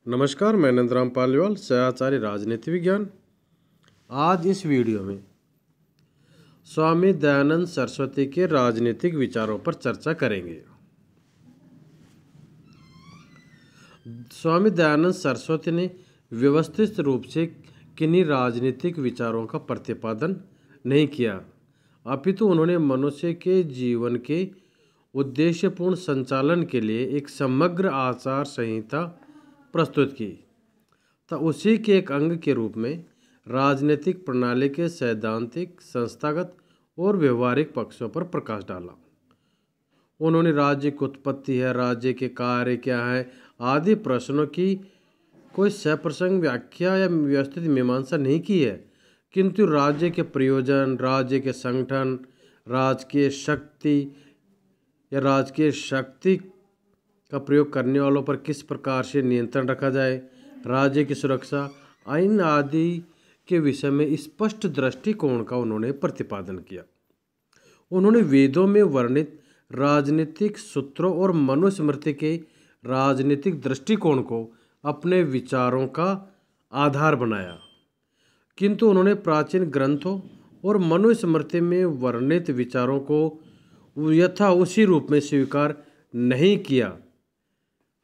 नमस्कार, मैं नंदराम पालीवाल, सहआचार्य राजनीति विज्ञान। आज इस वीडियो में स्वामी दयानंद सरस्वती के राजनीतिक विचारों पर चर्चा करेंगे। स्वामी दयानंद सरस्वती ने व्यवस्थित रूप से किन्हीं राजनीतिक विचारों का प्रतिपादन नहीं किया, अपितु उन्होंने मनुष्य के जीवन के उद्देश्यपूर्ण संचालन के लिए एक समग्र आचार संहिता प्रस्तुत की तो उसी के एक अंग के रूप में राजनीतिक प्रणाली के सैद्धांतिक, संस्थागत और व्यवहारिक पक्षों पर प्रकाश डाला। उन्होंने राज्य की उत्पत्ति है, राज्य के कार्य क्या है आदि प्रश्नों की कोई सप्रसंग व्याख्या या व्यवस्थित मीमांसा नहीं की है, किंतु राज्य के प्रयोजन, राज्य के संगठन, राजकीय शक्ति का प्रयोग करने वालों पर किस प्रकार से नियंत्रण रखा जाए, राज्य की सुरक्षा, आइन आदि के विषय में स्पष्ट दृष्टिकोण का उन्होंने प्रतिपादन किया। उन्होंने वेदों में वर्णित राजनीतिक सूत्रों और मनुस्मृति के राजनीतिक दृष्टिकोण को अपने विचारों का आधार बनाया, किंतु उन्होंने प्राचीन ग्रंथों और मनुस्मृति में वर्णित विचारों को यथा उसी रूप में स्वीकार नहीं किया,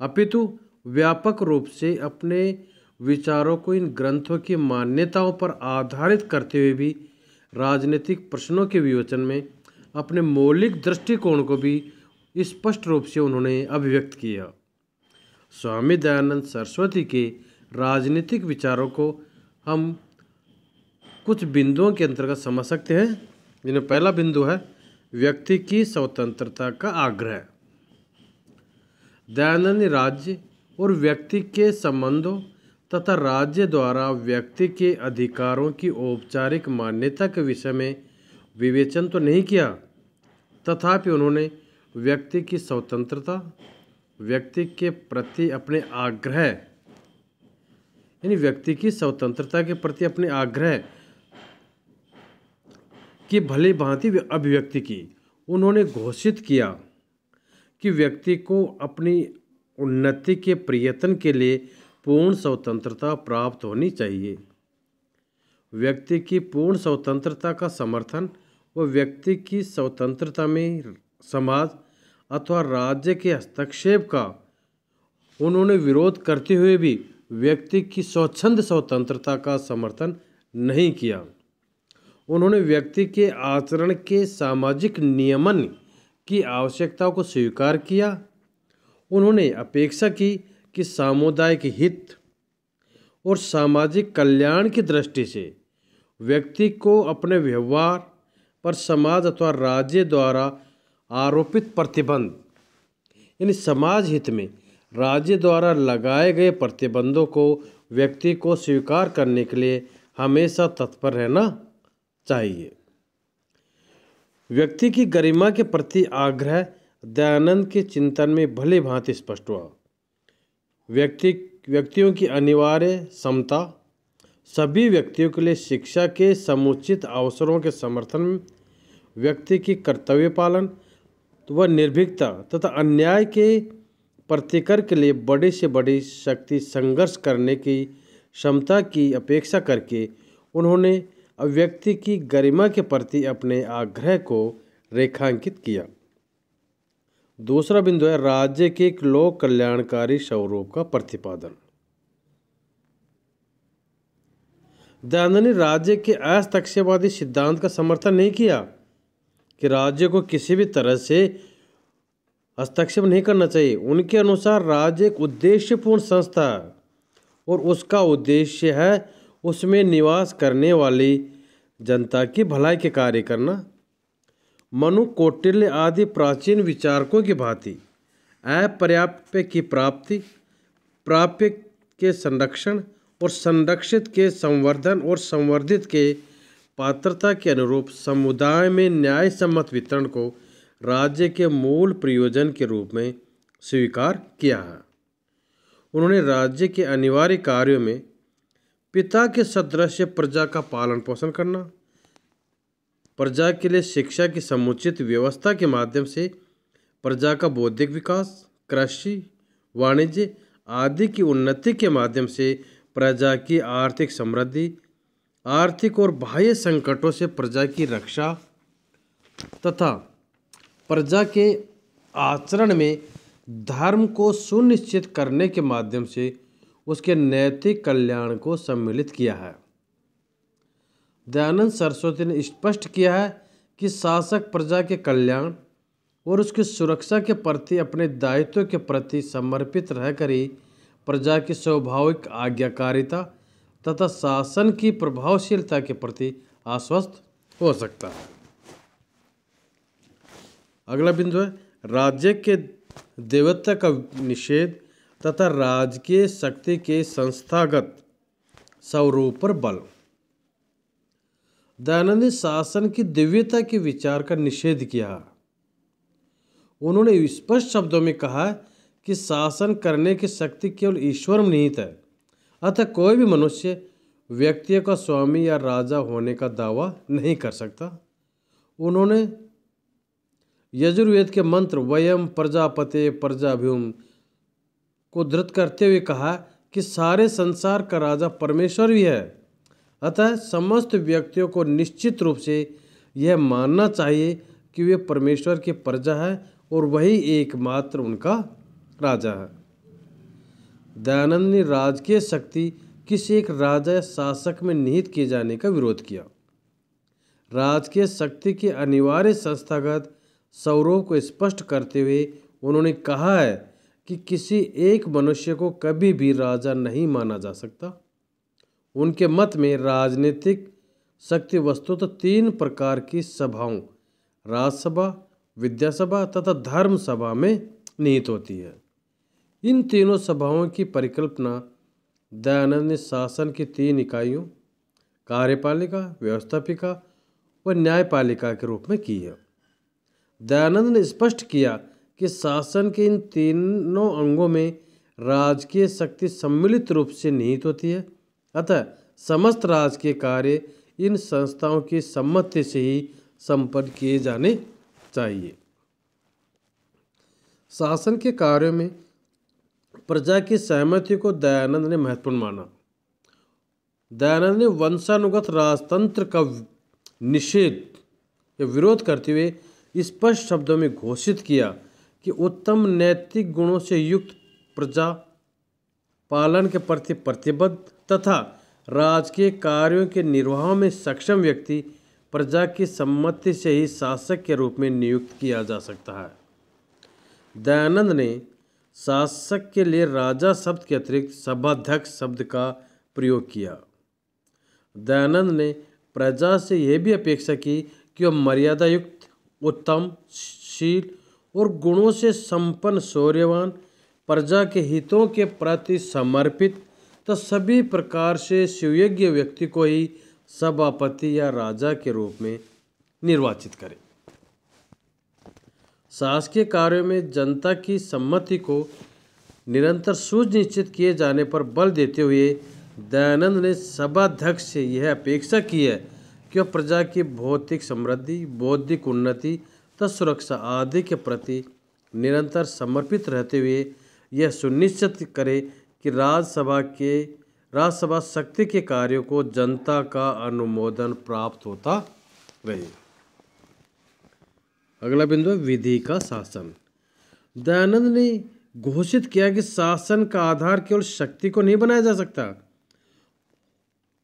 अपितु व्यापक रूप से अपने विचारों को इन ग्रंथों की मान्यताओं पर आधारित करते हुए भी राजनीतिक प्रश्नों के विवेचन में अपने मौलिक दृष्टिकोण को भी स्पष्ट रूप से उन्होंने अभिव्यक्त किया। स्वामी दयानंद सरस्वती के राजनीतिक विचारों को हम कुछ बिंदुओं के अंतर्गत समझ सकते हैं, जिनमें पहला बिंदु है व्यक्ति की स्वतंत्रता का आग्रह। दयानंद ने राज्य और व्यक्ति के संबंधों तथा राज्य द्वारा व्यक्ति के अधिकारों की औपचारिक मान्यता के विषय में विवेचन तो नहीं किया, तथापि उन्होंने व्यक्ति की स्वतंत्रता, व्यक्ति के प्रति अपने आग्रह, यानी व्यक्ति की स्वतंत्रता के प्रति अपने आग्रह की भली भांति अभिव्यक्ति की। उन्होंने घोषित किया कि व्यक्ति को अपनी उन्नति के प्रयत्न के लिए पूर्ण स्वतंत्रता प्राप्त होनी चाहिए। व्यक्ति की पूर्ण स्वतंत्रता का समर्थन व व्यक्ति की स्वतंत्रता में समाज अथवा राज्य के हस्तक्षेप का उन्होंने विरोध करते हुए भी व्यक्ति की स्वच्छंद स्वतंत्रता का समर्थन नहीं किया। उन्होंने व्यक्ति के आचरण के सामाजिक नियमन की आवश्यकता को स्वीकार किया। उन्होंने अपेक्षा की कि सामुदायिक हित और सामाजिक कल्याण की दृष्टि से व्यक्ति को अपने व्यवहार पर समाज अथवा राज्य द्वारा आरोपित प्रतिबंध, यानी समाज हित में राज्य द्वारा लगाए गए प्रतिबंधों को व्यक्ति को स्वीकार करने के लिए हमेशा तत्पर रहना चाहिए। व्यक्ति की गरिमा के प्रति आग्रह दयानंद के चिंतन में भली भांति स्पष्ट हुआ। व्यक्तियों की अनिवार्य समता, सभी व्यक्तियों के लिए शिक्षा के समुचित अवसरों के समर्थन में व्यक्ति की कर्तव्य पालन व निर्भीकता तथा अन्याय के प्रतिकर के लिए बड़ी से बड़ी शक्ति संघर्ष करने की क्षमता की अपेक्षा करके उन्होंने व्यक्ति की गरिमा के प्रति अपने आग्रह को रेखांकित किया। दूसरा बिंदु है राज्य के एक लोक कल्याणकारी स्वरूप का प्रतिपादन। दयानंद ने राज्य के हस्तक्षेपवादी सिद्धांत का समर्थन नहीं किया कि राज्य को किसी भी तरह से हस्तक्षेप नहीं करना चाहिए। उनके अनुसार राज्य एक उद्देश्यपूर्ण संस्था है और उसका उद्देश्य है उसमें निवास करने वाली जनता की भलाई के कार्य करना। मनु, कौटिल्य आदि प्राचीन विचारकों की भांति अपर्याप्य की प्राप्य के संरक्षण और संरक्षित के संवर्धन और संवर्धित के पात्रता के अनुरूप समुदाय में न्याय सम्मत वितरण को राज्य के मूल प्रयोजन के रूप में स्वीकार किया है। उन्होंने राज्य के अनिवार्य कार्यों में पिता के सदृश प्रजा का पालन पोषण करना, प्रजा के लिए शिक्षा की समुचित व्यवस्था के माध्यम से प्रजा का बौद्धिक विकास, कृषि, वाणिज्य आदि की उन्नति के माध्यम से प्रजा की आर्थिक समृद्धि, आर्थिक और बाह्य संकटों से प्रजा की रक्षा तथा प्रजा के आचरण में धर्म को सुनिश्चित करने के माध्यम से उसके नैतिक कल्याण को सम्मिलित किया है। दयानंद सरस्वती ने स्पष्ट किया है कि शासक प्रजा के कल्याण और उसकी सुरक्षा के प्रति अपने दायित्व के प्रति समर्पित रहकर ही प्रजा की स्वाभाविक आज्ञाकारिता तथा शासन की प्रभावशीलता के प्रति आश्वस्त हो सकता है। अगला बिंदु है राज्य के देवत्व का निषेध तथा राजकीय शक्ति के संस्थागत स्वरूप पर बल। दयानंद ने शासन की दिव्यता के विचार का निषेध किया। उन्होंने स्पष्ट शब्दों में कहा कि शासन करने की शक्ति केवल ईश्वर में निहित है, अतः कोई भी मनुष्य व्यक्ति का स्वामी या राजा होने का दावा नहीं कर सकता। उन्होंने यजुर्वेद के मंत्र वयम प्रजापते प्रजाभ्युम को धृत करते हुए कहा कि सारे संसार का राजा परमेश्वर भी है, अतः समस्त व्यक्तियों को निश्चित रूप से यह मानना चाहिए कि वे परमेश्वर की प्रजा है और वही एकमात्र उनका राजा है। दयानंद ने राजकीय शक्ति किसी एक राजा या शासक में निहित किए जाने का विरोध किया। राजकीय शक्ति के अनिवार्य संस्थागत स्वरूप को स्पष्ट करते हुए उन्होंने कहा है कि किसी एक मनुष्य को कभी भी राजा नहीं माना जा सकता। उनके मत में राजनीतिक शक्ति वस्तुतः तीन प्रकार की सभाओं राजसभा, विद्यासभा तथा धर्म सभा में निहित होती है। इन तीनों सभाओं की परिकल्पना दयानंद ने शासन की तीन इकाइयों कार्यपालिका, व्यवस्थापिका व न्यायपालिका के रूप में की है। दयानंद ने स्पष्ट किया कि शासन के इन तीनों अंगों में राजकीय शक्ति सम्मिलित रूप से निहित होती है, अतः समस्त राजकीय कार्य इन संस्थाओं की सम्मति से ही संपन्न किए जाने चाहिए। शासन के कार्यों में प्रजा की सहमति को दयानंद ने महत्वपूर्ण माना। दयानंद ने वंशानुगत राजतंत्र का निषेध या विरोध करते हुए स्पष्ट शब्दों में घोषित किया कि उत्तम नैतिक गुणों से युक्त प्रजा पालन के प्रति प्रतिबद्ध तथा राजकीय कार्यों के निर्वाह में सक्षम व्यक्ति प्रजा की सम्मति से ही शासक के रूप में नियुक्त किया जा सकता है। दयानंद ने शासक के लिए राजा शब्द के अतिरिक्त सभाध्यक्ष शब्द का प्रयोग किया। दयानंद ने प्रजा से यह भी अपेक्षा की कि वह मर्यादा युक्त, उत्तम, शील और गुणों से संपन्न, शौर्यवान, प्रजा के हितों के प्रति समर्पित तो सभी प्रकार से सुयोग्य व्यक्ति को ही सभापति या राजा के रूप में निर्वाचित करे। शासकीय कार्यों में जनता की सम्मति को निरंतर सुनिश्चित किए जाने पर बल देते हुए दयानंद ने सभाध्यक्ष से यह अपेक्षा की है कि वह प्रजा की भौतिक समृद्धि, बौद्धिक उन्नति तथा सुरक्षा आदि के प्रति निरंतर समर्पित रहते हुए यह सुनिश्चित करे कि राज्यसभा शक्ति के कार्यों को जनता का अनुमोदन प्राप्त होता रहे। अगला बिंदु है विधि का शासन। दयानंद ने घोषित किया कि शासन का आधार केवल शक्ति को नहीं बनाया जा सकता।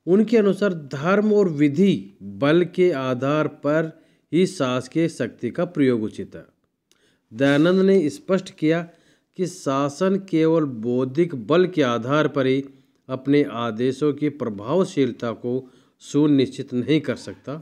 उनके अनुसार धर्म और विधि बल के आधार पर ही शासकीय शक्ति का प्रयोग उचित है। दयानंद ने स्पष्ट किया कि शासन केवल बौद्धिक बल के आधार पर ही अपने आदेशों की प्रभावशीलता को सुनिश्चित नहीं कर सकता।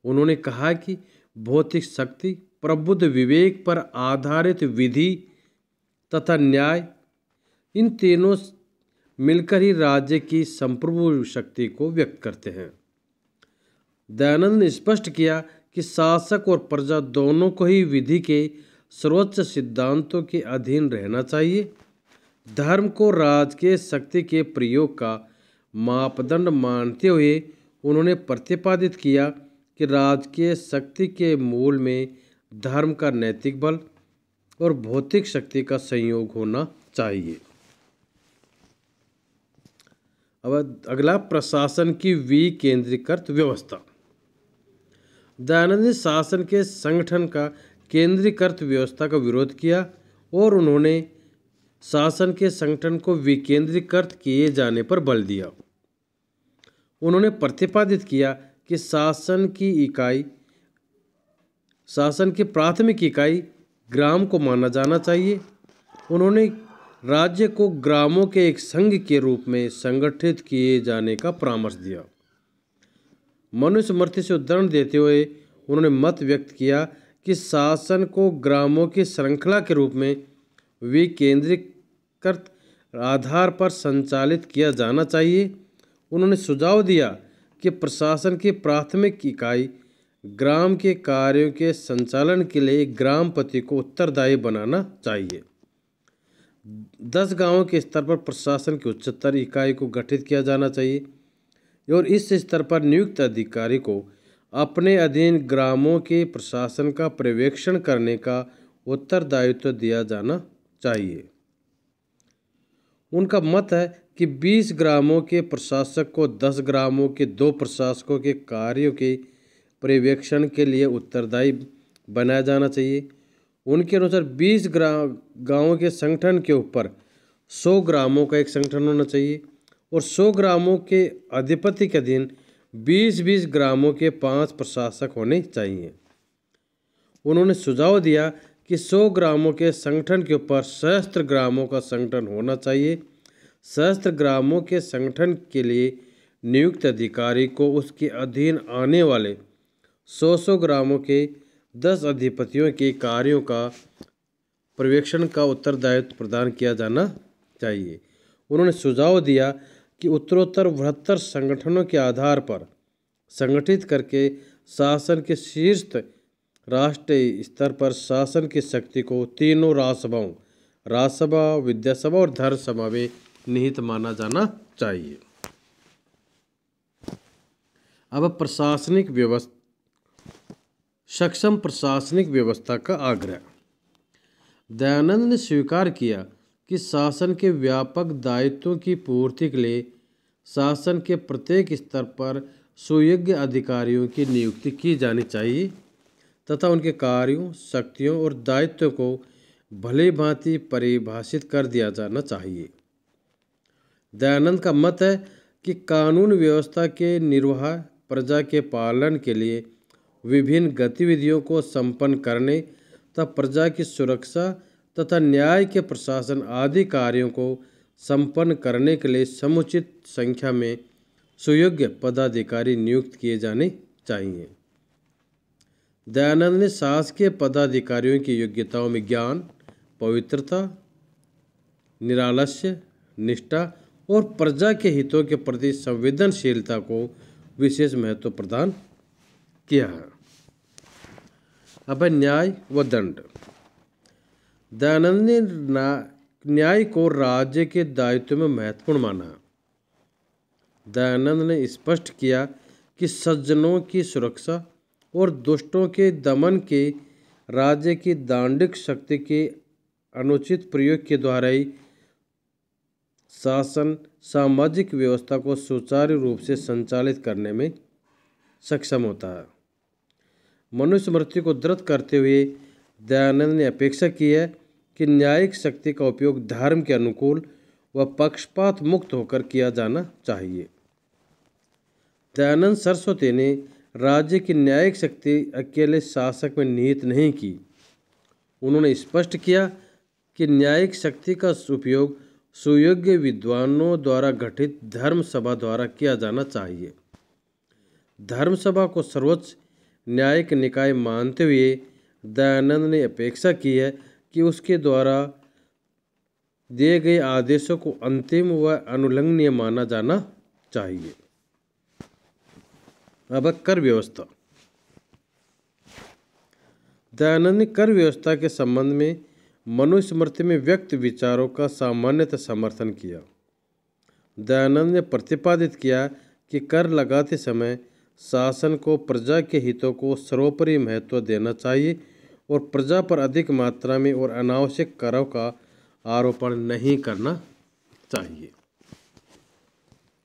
उन्होंने कहा कि भौतिक शक्ति, प्रबुद्ध विवेक पर आधारित विधि तथा न्याय, इन तीनों मिलकर ही राज्य की संप्रभु शक्ति को व्यक्त करते हैं। दयानंद ने स्पष्ट किया कि शासक और प्रजा दोनों को ही विधि के सर्वोच्च सिद्धांतों के अधीन रहना चाहिए। धर्म को राजकीय शक्ति के प्रयोग का मापदंड मानते हुए उन्होंने प्रतिपादित किया कि राजकीय शक्ति के मूल में धर्म का नैतिक बल और भौतिक शक्ति का संयोग होना चाहिए। अब अगला, प्रशासन की विकेंद्रीकृत व्यवस्था। दयानंद ने शासन के संगठन का केंद्रीकृत व्यवस्था का विरोध किया और उन्होंने शासन के संगठन को विकेंद्रीकृत किए जाने पर बल दिया। उन्होंने प्रतिपादित किया कि शासन की प्राथमिक इकाई ग्राम को माना जाना चाहिए। उन्होंने राज्य को ग्रामों के एक संघ के रूप में संगठित किए जाने का परामर्श दिया। मनुस्मृति से उदाहरण देते हुए उन्होंने मत व्यक्त किया कि शासन को ग्रामों की श्रृंखला के रूप में विकेंद्रीकृत आधार पर संचालित किया जाना चाहिए। उन्होंने सुझाव दिया कि प्रशासन की प्राथमिक इकाई ग्राम के कार्यों के संचालन के लिए ग्रामपति को उत्तरदायी बनाना चाहिए। 10 गांवों के स्तर पर प्रशासन की उच्चतर इकाई को गठित किया जाना चाहिए और इस स्तर पर नियुक्त अधिकारी को अपने अधीन ग्रामों के प्रशासन का पर्यवेक्षण करने का उत्तरदायित्व दिया जाना चाहिए। उनका मत है कि 20 ग्रामों के प्रशासक को 10 ग्रामों के 2 प्रशासकों के कार्यों के पर्यवेक्षण के लिए उत्तरदायी बनाया जाना चाहिए। उनके अनुसार 20 गांवों के संगठन के ऊपर 100 ग्रामों का एक संगठन होना चाहिए और 100 ग्रामों के अधिपति के अधीन 20-20 ग्रामों के 5 प्रशासक होने चाहिए। उन्होंने सुझाव दिया कि 100 ग्रामों के संगठन के ऊपर सहस्त्र ग्रामों का संगठन होना चाहिए। सहस्त्र ग्रामों के संगठन के लिए नियुक्त अधिकारी को उसके अधीन आने वाले 100 ग्रामों के 10 अधिपतियों के कार्यों का पर्यवेक्षण का उत्तरदायित्व प्रदान किया जाना चाहिए। उन्होंने सुझाव दिया कि उत्तरोत्तर बृहत्तर संगठनों के आधार पर संगठित करके शासन के शीर्ष राष्ट्रीय स्तर पर शासन की शक्ति को तीनों राजसभाओं, राज्यसभा, विधानसभा और धर्म सभा में निहित माना जाना चाहिए। अब प्रशासनिक व्यवस्था, सक्षम प्रशासनिक व्यवस्था का आग्रह। दयानंद ने स्वीकार किया कि शासन के व्यापक दायित्वों की पूर्ति के लिए शासन के प्रत्येक स्तर पर सुयोग्य अधिकारियों की नियुक्ति की जानी चाहिए तथा उनके कार्यों, शक्तियों और दायित्वों को भली भांति परिभाषित कर दिया जाना चाहिए। दयानंद का मत है कि कानून व्यवस्था के निर्वाह, प्रजा के पालन के लिए विभिन्न गतिविधियों को संपन्न करने तथा प्रजा की सुरक्षा तथा न्याय के प्रशासन आदि कार्यों को संपन्न करने के लिए समुचित संख्या में सुयोग्य पदाधिकारी नियुक्त किए जाने चाहिए। दयानंद ने शासकीय पदाधिकारियों की योग्यताओं में ज्ञान, पवित्रता, निरालस्य, निष्ठा और प्रजा के हितों के प्रति संवेदनशीलता को विशेष महत्व प्रदान किया है। अब न्याय व दंड। दयानंद ने न्याय को राज्य के दायित्व में महत्वपूर्ण माना। दयानंद ने स्पष्ट किया कि सज्जनों की सुरक्षा और दुष्टों के दमन के राज्य की दांडिक शक्ति के अनुचित प्रयोग के द्वारा ही शासन सामाजिक व्यवस्था को सुचारू रूप से संचालित करने में सक्षम होता है। मनुस्मृति को उद्धृत करते हुए दयानंद ने अपेक्षा की है कि न्यायिक शक्ति का उपयोग धर्म के अनुकूल व पक्षपात मुक्त होकर किया जाना चाहिए। दयानंद सरस्वती ने राज्य की न्यायिक शक्ति अकेले शासक में निहित नहीं की। उन्होंने स्पष्ट किया कि न्यायिक शक्ति का उपयोग सुयोग्य विद्वानों द्वारा गठित धर्म सभा द्वारा किया जाना चाहिए। धर्म सभा को सर्वोच्च न्यायिक निकाय मानते हुए दयानंद ने अपेक्षा की है कि उसके द्वारा दिए गए आदेशों को अंतिम व अनुलंघनीय माना जाना चाहिए। अब कर व्यवस्था। दयानंद ने कर व्यवस्था के संबंध में मनुस्मृति में व्यक्त विचारों का सामान्यतः समर्थन किया। दयानंद ने प्रतिपादित किया कि कर लगाते समय शासन को प्रजा के हितों को सर्वोपरि महत्व देना चाहिए और प्रजा पर अधिक मात्रा में और अनावश्यक करों का आरोपण नहीं करना चाहिए।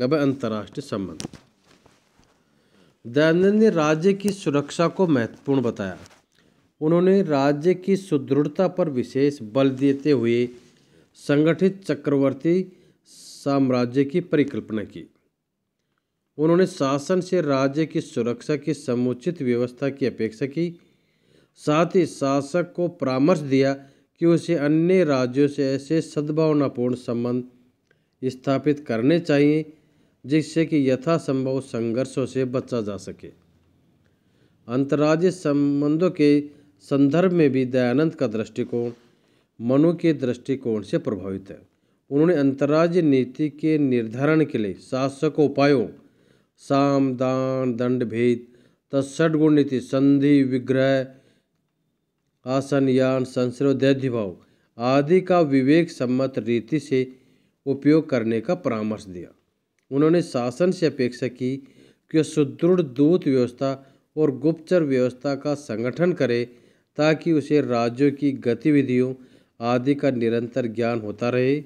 अब अंतर्राष्ट्रीय संबंध। दयानंद ने राज्य की सुरक्षा को महत्वपूर्ण बताया। उन्होंने राज्य की सुदृढ़ता पर विशेष बल देते हुए संगठित चक्रवर्ती साम्राज्य की परिकल्पना की। उन्होंने शासन से राज्य की सुरक्षा की समुचित व्यवस्था की अपेक्षा की। साथ ही शासक को परामर्श दिया कि उसे अन्य राज्यों से ऐसे सद्भावनापूर्ण संबंध स्थापित करने चाहिए जिससे कि यथासंभव संघर्षों से बचा जा सके। अंतर्राज्यीय संबंधों के संदर्भ में भी दयानंद का दृष्टिकोण मनु के दृष्टिकोण से प्रभावित है। उन्होंने अंतर्राज्यीय नीति के निर्धारण के लिए शासक उपायों साम दान दंड भेद तत्षड्गुण नीति संधि विग्रह आसन यान संशय दैध्यभाव आदि का विवेक सम्मत रीति से उपयोग करने का परामर्श दिया। उन्होंने शासन से अपेक्षा की कि सुदृढ़ दूत व्यवस्था और गुप्तचर व्यवस्था का संगठन करे ताकि उसे राज्यों की गतिविधियों आदि का निरंतर ज्ञान होता रहे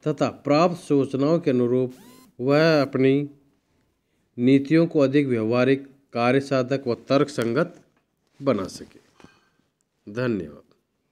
तथा प्राप्त सूचनाओं के अनुरूप वह अपनी नीतियों को अधिक व्यवहारिक कार्यसाधक व तर्कसंगत बना सके। धन्यवाद।